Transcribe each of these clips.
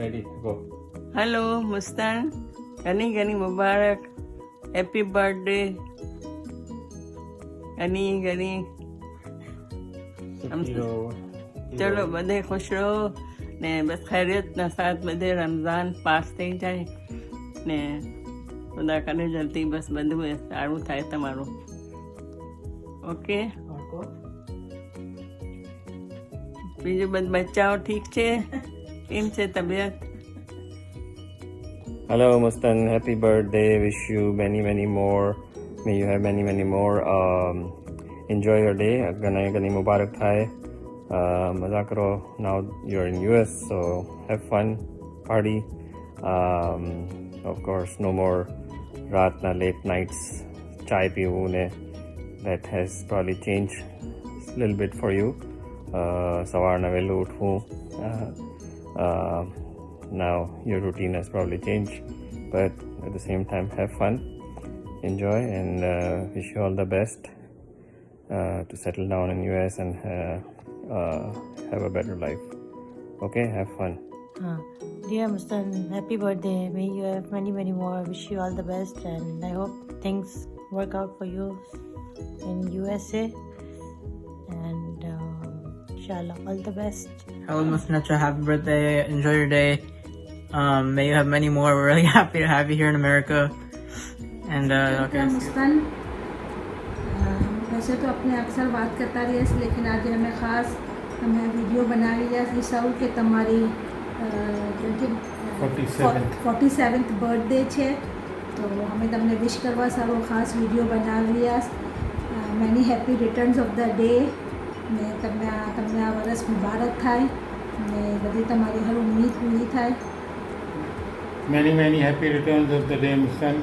Ready, go. Hello Mustan, घनी घनी मुबारक, happy birthday, घनी घनी सुखी रहो. ચલો બધે ખુશ રહો ને બસ ખૈરિયતના સાથ બધે રમઝાન પાસ થઈ જાય ને ખુદા કરે જલ્દી બસ બધું સારું થાય તમારું. ઓકે, બીજું બધા બચ્ચાઓ ઠીક છે? કેમ છે તબિયત? Hello, Mustan. Happy birthday. Wish you many, many more. May you have many, many more. Enjoy your day. Gani Mubarak Thai. Mazakaro. Now you're in US, so have fun, party. Of course, no more Ratna late nights. Chai piyune. That has probably changed a little bit for you. Savarna velu uthu. Now your routine has probably changed, but at the same time have fun, enjoy, and wish you all the best to settle down in US and have a better life. Okay, have fun. Dear Mustan, happy birthday. May you have many, many more. Wish you all the best, and I hope things work out for you in USA. And inshallah, all the best. Hello, Mustan. Happy birthday. Enjoy your day. May you have many more. We're really happy to have you here in America. And okay. Mustan, वैसे तो अपने अक्सर बात करता रही है, लेकिन आज हमें ख़ास हमें वीडियो बना लिया साउल के तुम्हारी 47th बर्थडे છે તો અમે તમને વિશ કરવા સારો ખાસ વિડીયો બનાવી રહ્યા. Many happy returns of the day ને તમને આ વર્ષ મુબારક થાય ને બધી તમારી હર ઉમ્મીદ પૂરી થાય. Many, many happy returns of the day, Mustan.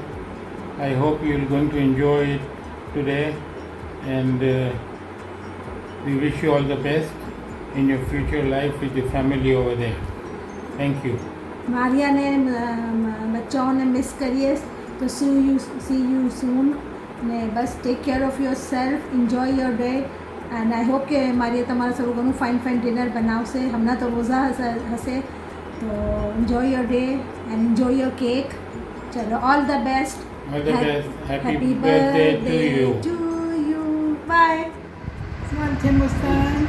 I hope you're going to enjoy it today, and we wish you all the best in your future life with your family over there. Thank you. Maria ने बच्चों ने miss करिए तो सी you soon ने बस take care of yourself, enjoy your day and I hope કે મારીએ તમારા સૌ ઘણું ફાઇન ડિનર બનાવશે. હમણાં તો રોઝા હશે તો enjoy your day and enjoy your cake. ચલો all the best. All the best. Happy birthday to you. Bye. સ્માન છે મુસ્તાન,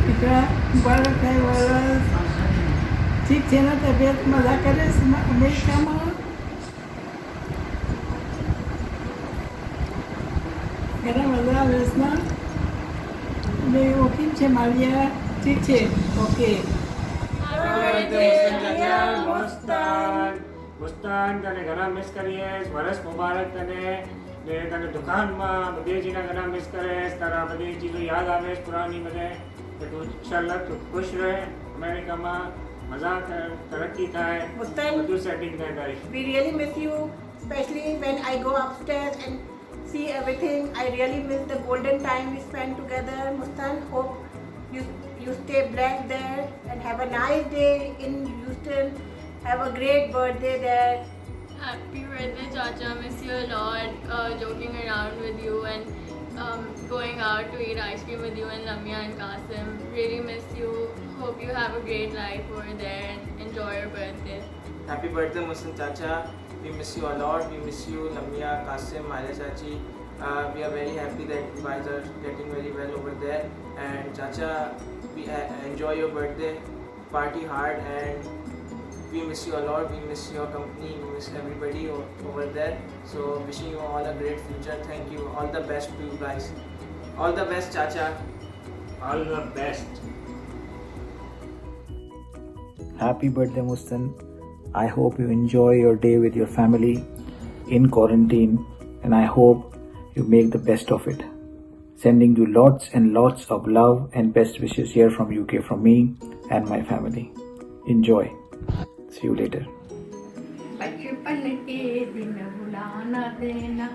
દીકરા મુબારક થાય વરસ. ઠીક છે ને? તબિયત મજા કરે છે અમેરિકામાં? ઘણા મજા આવે છે ને? ને ઓકે છે મારિયા? ઠીક છે, ઓકે. મુસ્તાન તને ઘણા મિસ કરીએ. વરસ મુબારક તને ને તને દુકાનમાં બધેજીના ઘણા મિસ કરે. તારા બધી ચીજો યાદ આવે પુરાની બધે. તું ઇન્શાલ્લાહ તું ખુશ રહે અમેરિકામાં. મજા કર, તરક્કી થાય, બધું સેટિંગ થાય તારી. We really miss you, especially when I go upstairs and see everything. I really miss the golden time we spent together. Mustan, hope you stay blessed there and have a nice day in Houston. Have a great birthday there. Happy birthday, Chacha. Miss you a lot. Joking around with you and going out to eat ice cream with you and Lamia and Qasim. Really miss you. Hope you have a great life over there and enjoy your birthday. Happy birthday, Mustan Chacha. We miss you a lot. We miss you, Lamia, Qasim, Maila Chachi. We are very happy that you guys are getting very well over there. And Chacha, we enjoy your birthday. Party hard, and we miss you a lot. We miss your company. We miss everybody over there. So wishing you all a great future. Thank you. All the best to you guys. All the best, Chacha. All the best. Happy birthday, Mustan. I hope you enjoy your day with your family in quarantine, and I hope you make the best of it. Sending you lots and lots of love and best wishes here from UK from me and my family. Enjoy. See you later. बचपन के दिन भुलाना देना,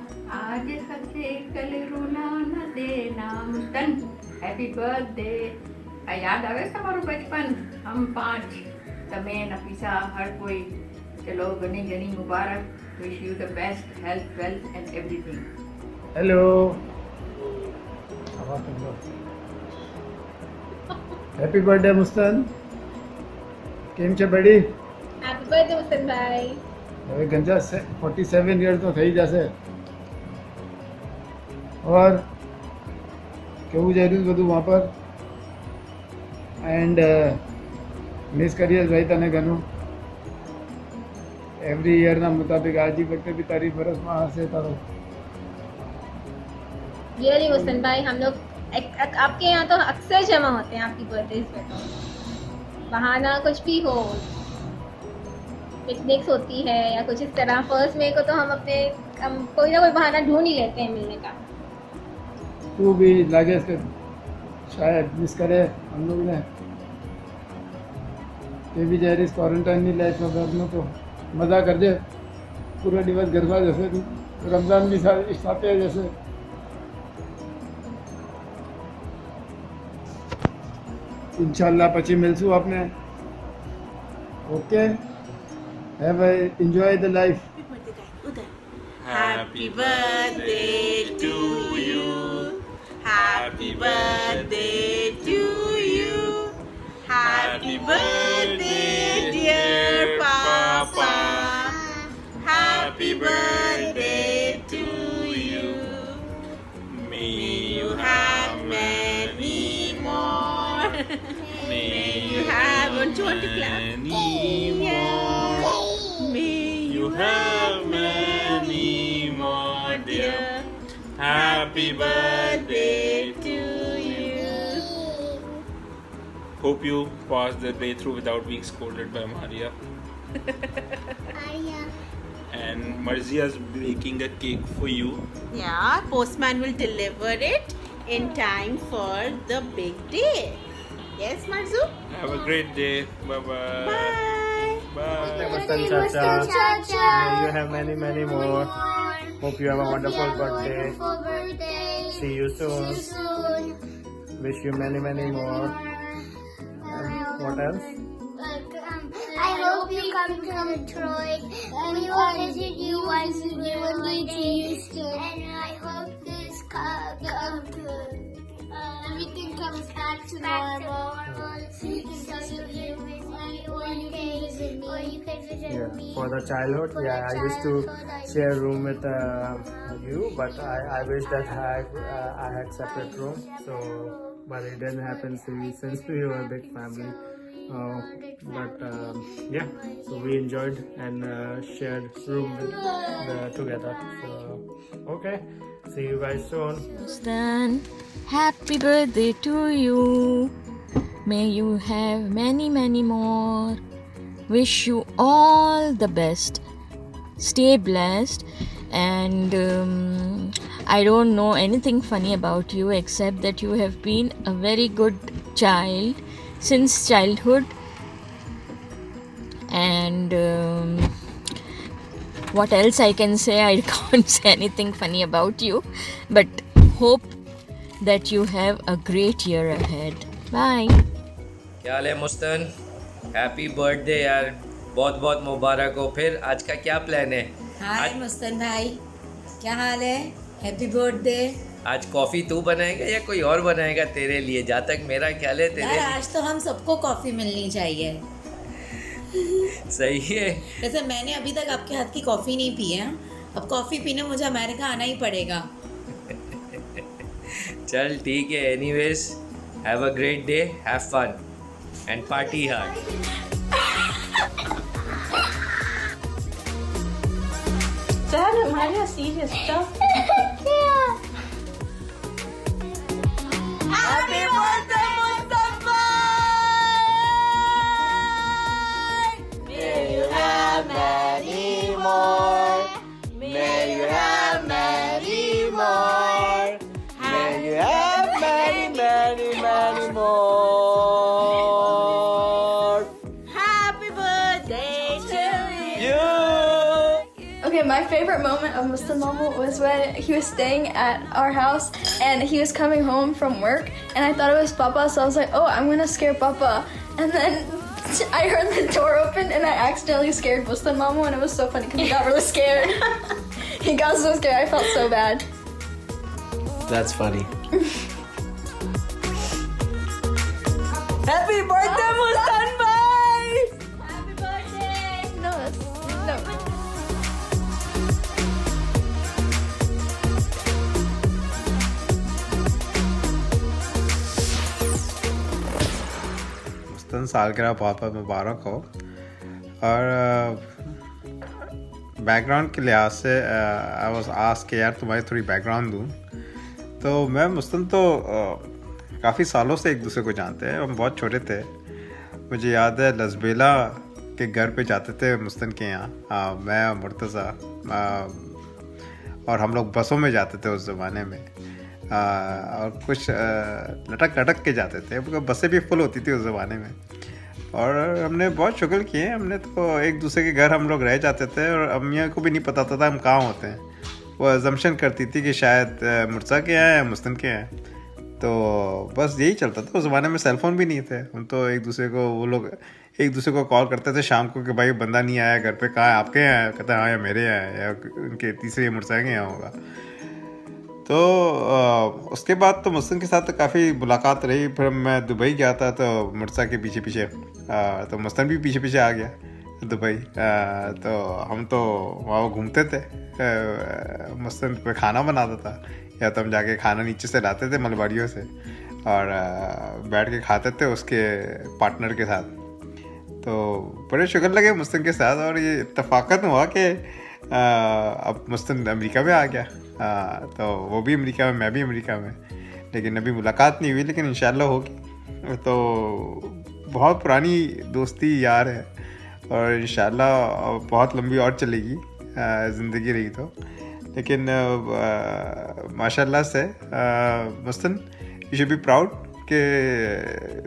आज हंसे कल रुलाना देना. Mustan, happy birthday. याद આવે તમારું બચપન? हम 5 તમે નફીસા હર કોઈ. ચલો ઘણી ઘણી મુબારક. Wish you the best health wealth and everything. Hello. Happy birthday, Mustan. કેમ છે બડી? Happy birthday, Mustan bhai. હવે ગંજા 47 યર્સ તો થઈ જશે. और કેવું જઈ રહ્યું બધું વहाँ पर? એન્ડ મિસ કરીએ ભાઈ તને ઘણું. એવરી યરના મુતાબિક आज ही वक्त भी तारीफ बरसમાં હશે તારો. Really, Mustan bhai, हम लोग आपके यहाँ तो अक्सर जमा होते हैं आपकी बर्थडेज पे. तो बहाना कुछ भी हो, पिकनिक्स होती है या कुछ इस तरह, 1 मई को तो हम कोई ना कोई बहाना ढूंढ ही लेते हैं मिलने का. तू भी लागे कि शायद मिस करे हम लोग ने. ये भी जा रही क्वारंटाइन लाइफ में घरનું તો મજા કરજે. પૂરો દિવસ ઘરમાં જશે તું. રમઝાન બી સાથે જશે. इंशाल्लाह પછી मिलसू आपने. Okay, have enjoy the life. Happy birthday to you. Happy birthday to you. Happy birthday, dear Papa. Happy birthday to you. May you have many more. May you have don't you want to clap? Yeah. May you have many more, dear. Happy birthday to you. Hope you passed the day through without being scolded by Maria. And Marzia's baking a cake for you. Yeah, postman will deliver it in time for the big day. Yes, Marzu? Have a great day. Bye-bye. Bye. Bye. Mustan Chacha. May you have many, many more. Hope you have a wonderful birthday. See you soon. Wish you many, many more. And what else? I hope you come to Detroit. We will visit you once you live in Houston. And I hope this everything comes back to normal. So you can still live with me, or you can visit me. For the childhood, I used to share room with you, but I wish that I had separate room. So, but it didn't happen since we were a big family. So we enjoyed and shared room together. So, okay, see you guys soon. Mustan, happy birthday to you. May you have many, many more. Wish you all the best. Stay blessed. And I don't know anything funny about you except that you have been a very good child since childhood. And what else I can say? I can't say anything funny about you. But hope that you have a great year ahead. Bye. क्या हाल है मुस्तन? Happy birthday यार, बहुत बहुत मुबारक हो. फिर आज का क्या प्लान है? हाय मुस्तन भाई, क्या हाल है? Happy birthday. आज कॉफ़ी तू बनाएगा या कोई और बनाएगा तेरे लिए? जहाँ तक मेरा ख्याल है तेरे यार आज तो हम सबको कॉफ़ी मिलनी चाहिए. सही है. वैसे मैंने अभी तक आपके हाथ की कॉफ़ी नहीं पी है. अब कॉफ़ी पीने मुझे अमेरिका आना ही पड़ेगा. चल ठीक है. Anyways, have a great day, have fun and party hard. Dad, Maria, serious stuff. Happy birthday, Mustafa! May you have many more. May you have many more. May you have many, many, many more. Happy birthday to you. Okay, my favorite moment of Muslim Mamu was when he was staying at our house and he was coming home from work and I thought it was Papa, so I was like, oh, I'm gonna scare Papa. And then I heard the door open and I accidentally scared Muslim Mamu and it was so funny because he got really scared. He got so scared, I felt so bad. That's funny. Happy birthday, Mustan bhai! मुस्तन सालगिरह बहुत बहुत मुबारक हो। और background के लिहाज से I was asked कि यार तुम्हारी थोड़ी बैकग्राउंड दूँ। तो मैं मुस्तन तो काफ़ी सालों से एक दूसरे को जानते हैं, हम बहुत छोटे थे। मुझे याद है लसबेला के घर पे जाते थे मुस्तन के यहाँ, मैं और मुर्तज़ा, और हम लोग बसों में जाते थे उस ज़माने में, और कुछ लटक लटक के जाते थे क्योंकि बसें भी फुल होती थी उस ज़माने में। और हमने बहुत शुक्र किए, हमने तो एक दूसरे के घर हम लोग रह जाते थे और अम्मियाँ को भी नहीं पता था हम कहाँ होते हैं। वो अजम्पशन करती थी कि शायद मुर्तज़ा के हैं या मुस्तन के हैं, तो बस यही चलता था। उस ज़माने में सेलफ़ोन भी नहीं थे, हम तो एक दूसरे को, वो लोग एक दूसरे को कॉल करते थे शाम को कि भाई बंदा नहीं आया घर पे, कहाँ है, आपके यहाँ? कहते हैं हाँ या मेरे यहाँ या उनके तीसरे मुर्तज़ा के यहाँ होगा। तो उसके बाद तो मुस्तन के साथ तो काफ़ी मुलाकात रही। फिर मैं दुबई गया था तो मुर्तज़ा के पीछे पीछे, तो मुस्तन भी पीछे पीछे आ गया दुबई। तो हम तो वहाँ घूमते थे, मुस्तन पे खाना बनाता था, या तो हम जाके खाना नीचे से लाते थे मलबारियों से और बैठ के खाते थे उसके पार्टनर के साथ। तो बड़े शुक्र लगे मुस्तन के साथ, और ये इत्तफाकन हुआ कि अब मुस्तन अमेरिका में आ गया। तो वो भी अमेरिका में, मैं भी अमेरिका में, लेकिन अभी मुलाकात नहीं हुई, लेकिन इंशाल्लाह होगी। तो बहुत पुरानी दोस्ती यार है और इंशाल्लाह बहुत लंबी और चलेगी ज़िंदगी रही तो। लेकिन माशाल्लाह से मुस्तन, यू शुड बी प्राउड कि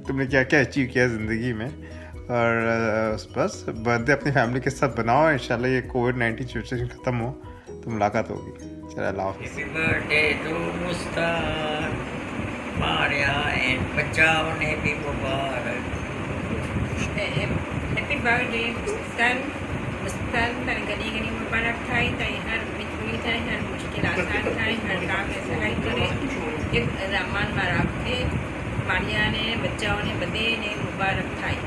तुमने क्या क्या अचीव किया ज़िंदगी में। और बस बर्थडे अपनी फैमिली के साथ बनाओ, इंशाल्लाह ये कोविड-19 सिचुएशन ख़त्म हो तो मुलाकात होगी। चलो अल्लाह हाफ़िज़। Happy birthday to Mustan, Maria and बच्चाओं ने भी मुबारक। हैप्पी बर्थडे मुस्तान, मुस्तान तारी गनी गनी मुबारक थाई, तारी हर मिठुई थाई, हर मुश्किल आसान थाई, हर काम में सहाय करे, एक रहमान बाराक थे, मारिया ने बच्चाओं ने बदे ने मुबारक Thai.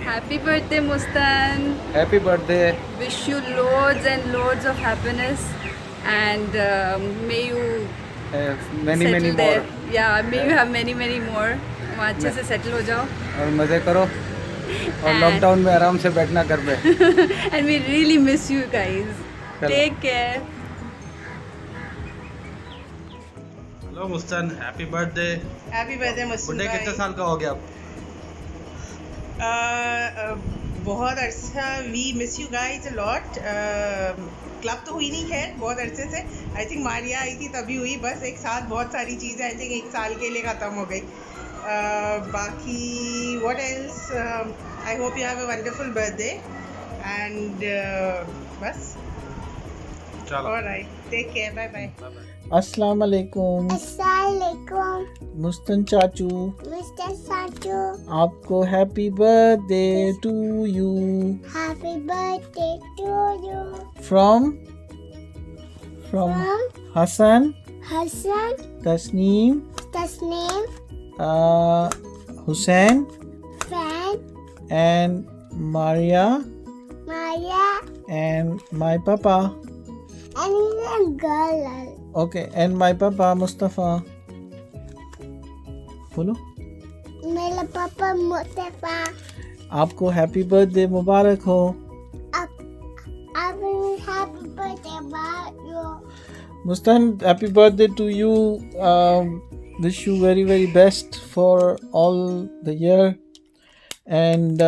Happy birthday, Mustan. Happy birthday. Wish you loads and loads of happiness, and may you many settle more. there. Yeah, may you have many more. वहाँ अच्छे से सेटल हो जाओ और मज़े करो, और लॉकडाउन में आराम से बैठना घर पे। And we really miss you guys. Take care. Hello Mustan, happy birthday. Happy birthday Mustan. Birthday कितने साल का हो गया आप? बहुत अच्छा। We miss you guys a lot. Club तो हुई नहीं है बहुत अरसे से, आई थिंक मारिया आई थी तभी हुई, बस एक साथ बहुत सारी चीज़ें आई थिंक एक साल के लिए ख़त्म हो गई। बाकी what else, I hope you have a wonderful birthday and बस alright, take care, bye bye. अस्सलाम वालेकुम। मुस्तन चाचू, आपको happy birthday to you. Happy birthday to you. From Hasan, Tasneem, Hussain and Maria and my papa. And girl. Okay, and my papa Mustafa. बोलो। मेरा पापा मुस्तफा। आपको happy birthday मुबारक हो। Happy birthday about you. Mustan, happy birthday to you. Wish you very best for all the year. And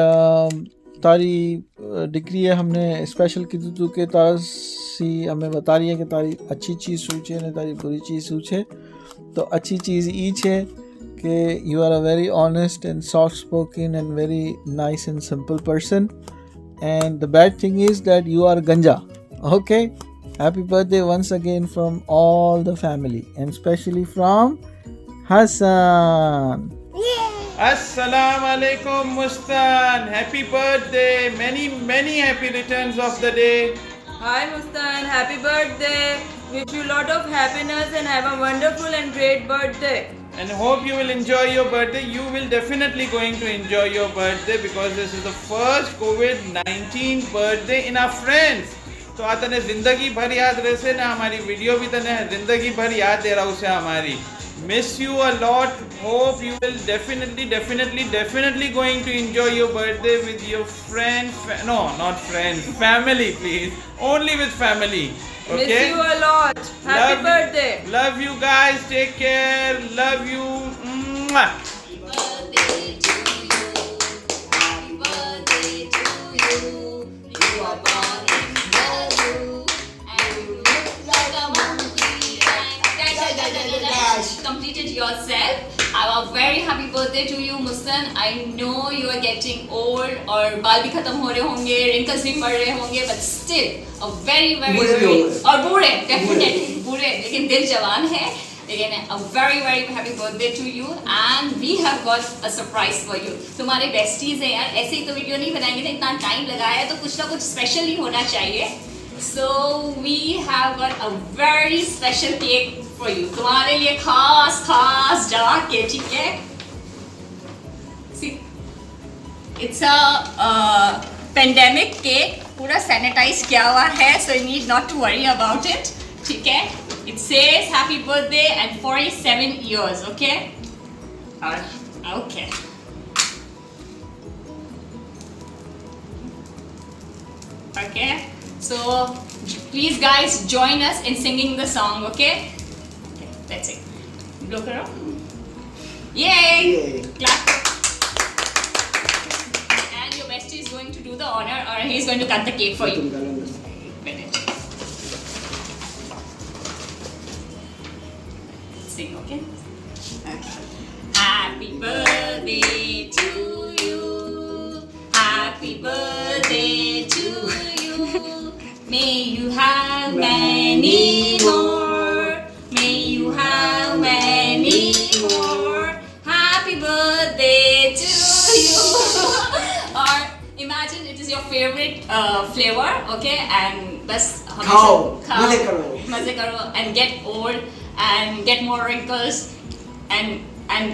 तारी degree है हमने special की दूँ के तासी हमें बता रही है कि तारी अच्छी चीज़ सोचे ने तारी बुरी चीज़ सोचे। तो अच्छी चीज़ ईच है कि you are a very honest and soft spoken and very nice and simple person, and the bad thing is that you are ganja. Okay, happy birthday once again from all the family and especially from Hassan. Assalamu alaikum Mustan, happy birthday, many happy returns of the day. Hi Mustan, happy birthday. Wish you a lot of happiness and have a wonderful and great birthday. And hope you will enjoy your birthday. You will definitely going to enjoy your birthday because this is the first COVID-19 birthday in our friends. तो तने ज़िंदगी भर याद रहे ना, हमारी video भी तने ज़िंदगी भर याद दे रहा उसे हमारी। Miss you a lot. Hope you will definitely going to enjoy your birthday with your friend. No, not friends. Family, please. Only with family. Okay. Miss you a lot. Happy birthday. Love you guys. Take care. Love you. Mwah. Completed yourself. Have a very happy birthday to you, Mustan. I know you are getting old और बाल भी खत्म हो रहे होंगे, wrinkles भी पड़ रहे होंगे, but still a very और बूढ़े definitely बूढ़े, लेकिन दिल जवान है. Again, a very happy birthday to you, and we have got a surprise for you. तुम्हारे besties हैं यार, ऐसे ही तो वीडियो नहीं बनाएंगे ना, इतना टाइम लगाया है तो कुछ ना कुछ स्पेशल ही होना चाहिए. So we have got a very special cake for you. तुम्हारे लिए खास जाके, ठीक है? See, it's a pandemic cake, पूरा sanitize किया हुआ है, so you need not to worry about it, ठीक है? It says happy birthday and 47 years, okay? Okay. Okay. So please guys join us in singing the song, okay? Okay, that's it. Blow karo. Yay! Clap. And your bestie is going to do the honor, or he's going to cut the cake for you. Sing, okay? Happy birthday to you. Happy birthday to you. May you have many more. May you have many more. Happy birthday to you. Or imagine it is your favorite flavor, okay? And बस मजे करो and get old and get more wrinkles and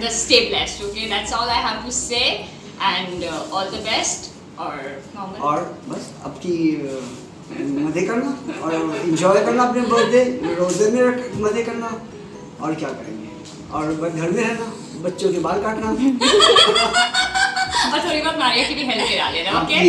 just stay blessed, okay? That's all I have to say, and all the best. और बस आपकी मजे करना और enjoy करना अपने बर्थडे रोजे में मजे करना और क्या करेंगे और घर में रहना बच्चों के बाल काटना और थोड़ी बहुत मारिया की भी हेल्प करा लेना, okay?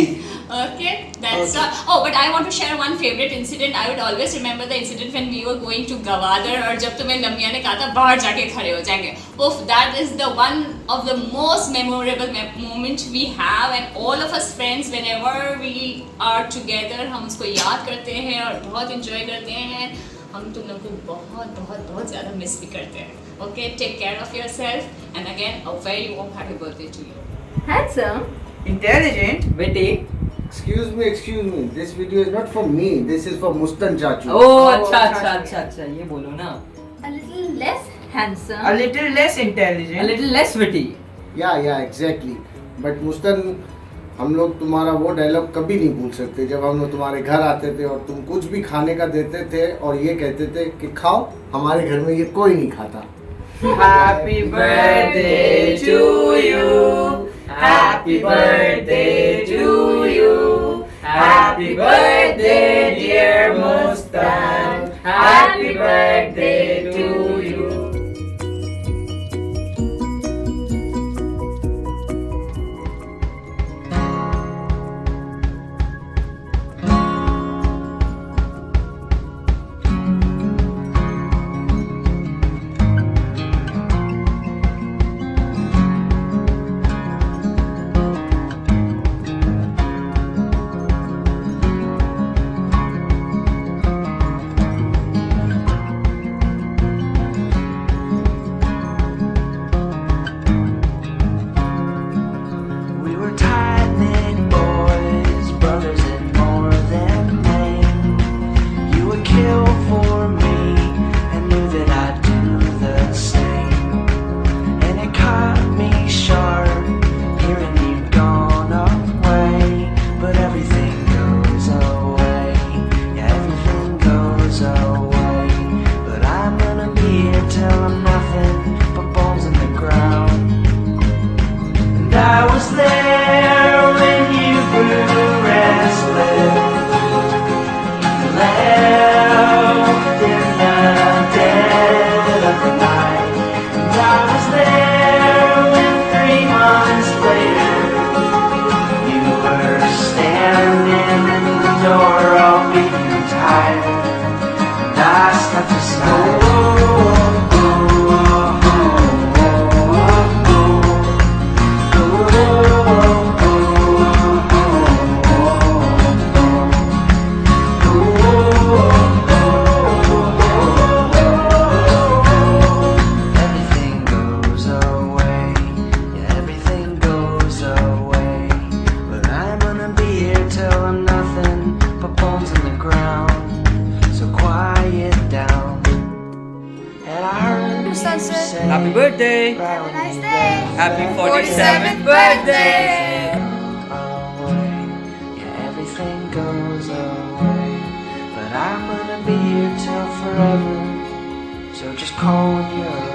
Okay, that's all. Oh, but I want to share one favorite incident. I would always remember the incident when we were going to Gwadar और जब तुम्हें लम्बिया ने कहा था बाहर जाके खड़े हो जाएंगे. Oof, that is the one of the most memorable moment we have, and all of us friends whenever we are together हम उसको याद करते हैं और बहुत enjoy करते हैं. हम तुम लोगों को बहुत ज़्यादा miss भी करते हैं. Okay, take care of yourself, and again a very warm happy birthday to you. Handsome, intelligent, witty. Excuse me. This video is not for me. This is for Mustan Chachu. Oh, अच्छा, ये बोलो ना. A little less handsome. A little less intelligent. A little less witty. Yeah, exactly. But Mustan, हम लोग तुम्हारा वो dialogue कभी नहीं भूल सकते जब हम लोग तुम्हारे घर आते थे और तुम कुछ भी खाने का देते थे और ये कहते थे कि खाओ, हमारे घर में ये कोई नहीं खाता. Happy birthday to you. Happy birthday to you. Happy birthday, dear Mustan. Happy birthday to you. Happy 47th birthday! Yeah, everything goes away, but I'm gonna be here till forever. So just call when you're